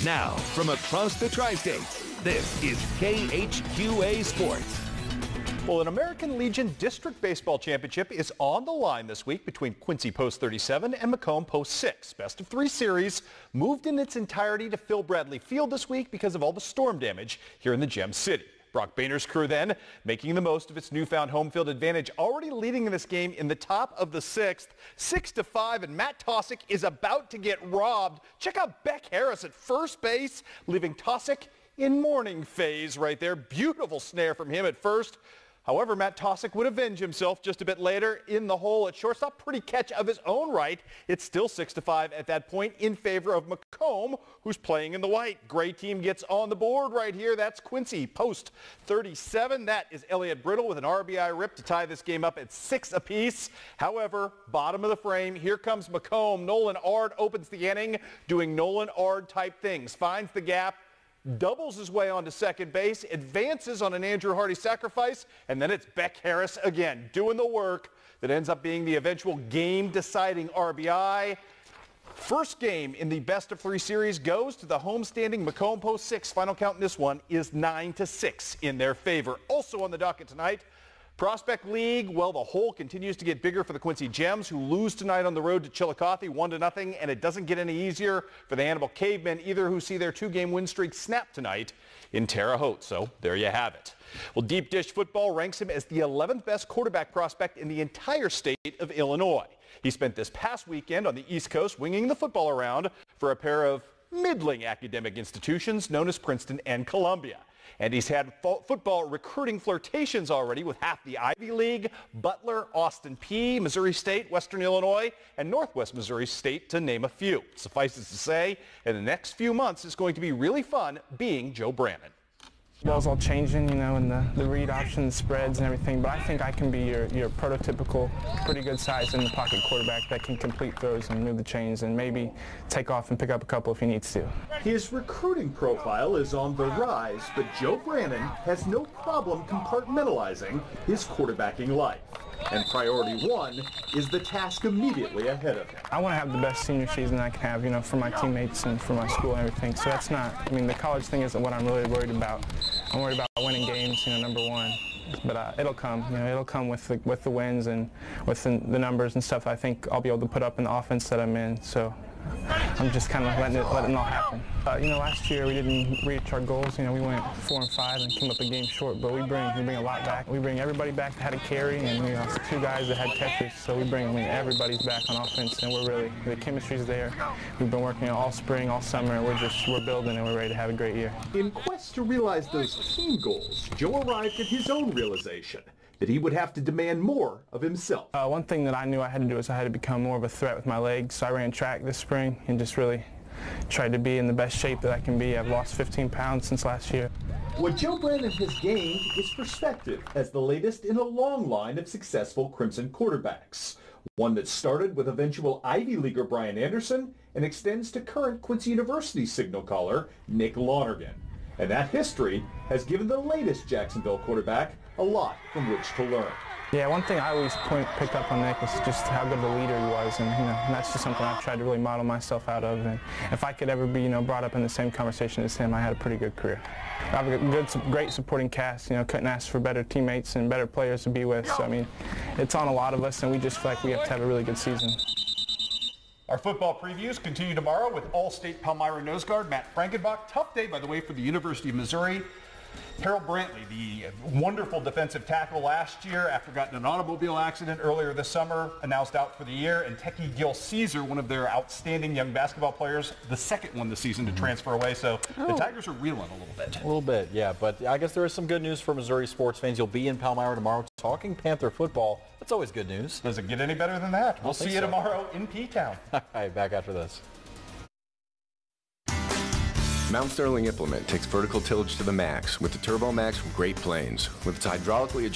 Now, from across the tri-state, this is KHQA Sports. Well, an American Legion District Baseball Championship is on the line this week between Quincy Post 37 and Macomb Post 6. Best of 3 series moved in its entirety to Phil Bradley Field this week because of all the storm damage here in the Gem City. Brock Boehner's crew then making the most of its newfound home field advantage, already leading in this game in the top of the 6th, 6-5, and Matt Tosick is about to get robbed. Check out Beck Harris at first base, leaving Tosick in mourning phase right there. Beautiful snare from him at first. However, Matt Tosick would avenge himself just a bit later in the hole at shortstop. Pretty catch of his own right. It's still 6-5 at that point in favor of Macomb, who's playing in the white. Gray team gets on the board right here. That's Quincy Post 37. That is Elliott Brittle with an RBI rip to tie this game up at 6 apiece. However, bottom of the frame, here comes Macomb. Nolan Ard opens the inning doing Nolan Ard type things. Finds the gap, doubles his way onto second base, advances on an Andrew Hardy sacrifice, and then it's Beck Harris again doing the work that ends up being the eventual game-deciding RBI. First game in the best of 3 series goes to the homestanding Macomb Post 6. Final count in this one is 9-6 in their favor. Also on the docket tonight, Prospect League, well, the hole continues to get bigger for the Quincy Gems, who lose tonight on the road to Chillicothe 1-0, and it doesn't get any easier for the Hannibal Cavemen either, who see their 2-game win streak snap tonight in Terre Haute. So there you have it. Well, Deep Dish Football ranks him as the 11th best quarterback prospect in the entire state of Illinois. He spent this past weekend on the East Coast winging the football around for a pair of middling academic institutions known as Princeton and Columbia. And he's had football recruiting flirtations already with half the Ivy League, Butler, Austin Peay, Missouri State, Western Illinois, and Northwest Missouri State, to name a few. Suffices to say, in the next few months, it's going to be really fun being Joe Brannon. Ball's all changing, you know, and the read options, spreads and everything, but I think I can be your prototypical, pretty good size in the pocket quarterback that can complete throws and move the chains and maybe take off and pick up a couple if he needs to. His recruiting profile is on the rise, but Joe Brannon has no problem compartmentalizing his quarterbacking life. And priority 1 is the task immediately ahead of him. I want to have the best senior season I can have, you know, for my teammates and for my school and everything. So that's not, I mean, the college thing isn't what I'm really worried about. I'm worried about winning games, you know, number 1. But it'll come, you know, it'll come with the wins and with the numbers and stuff I think I'll be able to put up in the offense that I'm in. So I'm just kind of letting it all happen. You know, last year we didn't reach our goals. You know, we went 4-5 and came up a game short, but we bring a lot back. We bring everybody back that had a carry, and we lost 2 guys that had catches. So we bring, I mean, everybody's back on offense, and we're really, the chemistry's there. We've been working all spring, all summer. We're building, and we're ready to have a great year. In quest to realize those team goals, Joe arrived at his own realization that he would have to demand more of himself. One thing that I knew I had to do is I had to become more of a threat with my legs. So I ran track this spring and just really tried to be in the best shape that I can be. I've lost 15 pounds since last year. What Joe Brannon has gained is perspective as the latest in a long line of successful Crimson quarterbacks. One that started with eventual Ivy Leaguer Brian Anderson and extends to current Quincy University signal caller Nick Lonergan. And that history has given the latest Jacksonville quarterback a lot from which to learn. Yeah, one thing I always picked up on Nick was just how good of a leader he was, and you know, and that's just something I've tried to really model myself out of. And if I could ever be, you know, brought up in the same conversation as him, I had a pretty good career. I have a great supporting cast. You know, couldn't ask for better teammates and better players to be with. So I mean, it's on a lot of us, and we just feel like we have to have a really good season. Our football previews continue tomorrow with All-State Palmyra nose guard Matt Frankenbach. Tough day, by the way, for the University of Missouri. Harold Brantley, the wonderful defensive tackle last year after getting an automobile accident earlier this summer, announced out for the year. And Techie Gil Caesar, one of their outstanding young basketball players, the second one this season to transfer away. So the Tigers are reeling a little bit. A little bit, yeah. But I guess there is some good news for Missouri sports fans. You'll be in Palmyra tomorrow talking Panther football. That's always good news. Does it get any better than that? We'll see you tomorrow in P-Town. All right, back after this. Mount Sterling Implement takes vertical tillage to the max with the Turbo Max from Great Plains. With its hydraulically adjustable